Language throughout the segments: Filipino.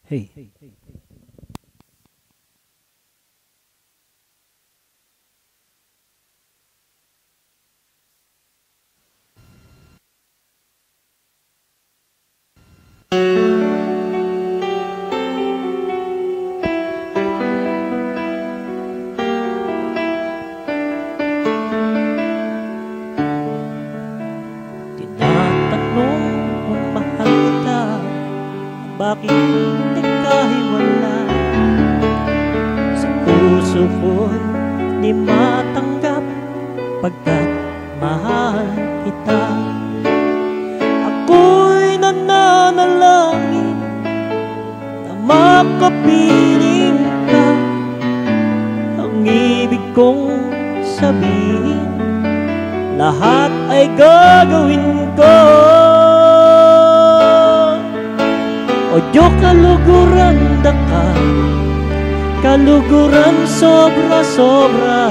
Hey. Tinatanong kung mahal kita, bakit hindi kahiwalay? Sa puso ko'y di matanggap pagkat mahal kita. Ako'y nananalangin na makapiling ka. Ang ibig kong sabihin, lahat ay gagawin ko. Ojo kaluguran daka, kaluguran sobra-sobra,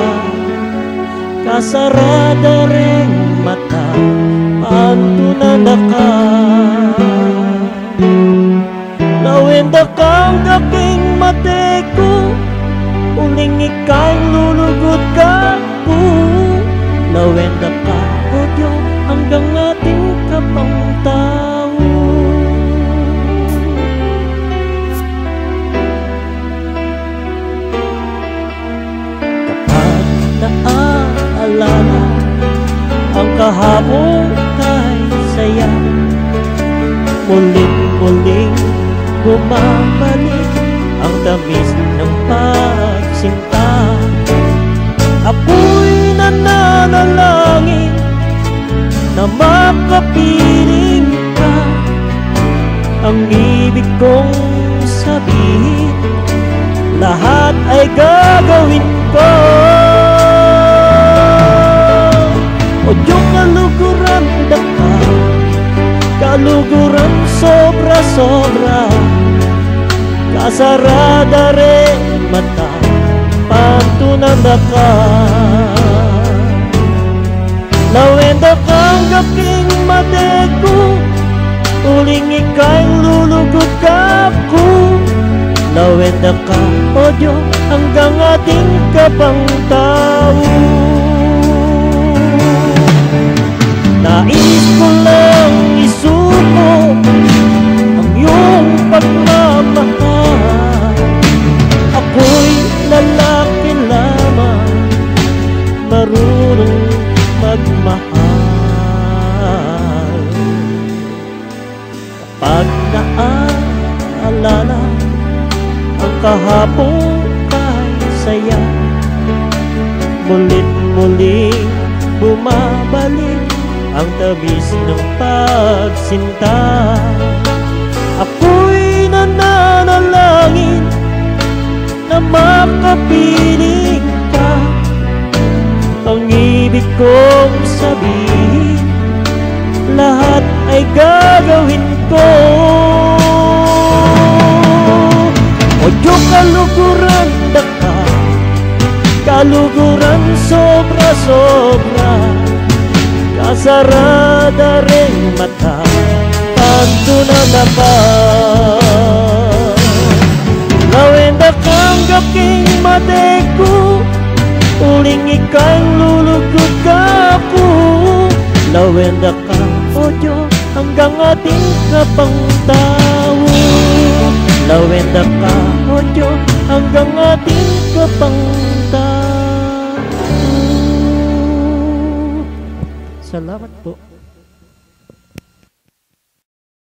kasarada ring mata, pantunan daka. Lawenda kang aking mateko, uling ika'y lulugod ka po. Lawenda ka, o Diyos, hanggang ating kapang tao. Kapag naaalala ang kahapon kay saya, muling-muling bumabalik ang tamis ng pagsinta. Ako'y nananalangin na makapiling ka. Ang ibig kong sabihin, lahat ay gagawin ko. O Diyos, kaluguran daka, kaluguran sobra-sobra, kasarada rin mata, pantunan daka. Lawenda kang aking mateko, uling ika'y lulugod ka ko. Lawenda ka, o Diyos, hanggang ating kapang tao. Nais ko lang isuko ang iyong pagmamahal. Ako'y lalaki lamang, marunong magmahal. Kapag naaalala ang kahapon kay saya, mulit-muling bumabalik ang tamis ng pagsinta. Ako'y nananalangin na makapiling ka. Ang ibig kong sabihin, lahat ay gagawin ko. O Diyos, kaluguran daka, kaluguran sobra-sobra, kasarada rin mata, pantunan daka. Lawenda kang aking mateko, uling ika'y lulugod ka po. Lawenda ka, o Diyos, hanggang ating kapang tao. Lawenda ka, o Diyos, hanggang ating kapang tao. Salamat po.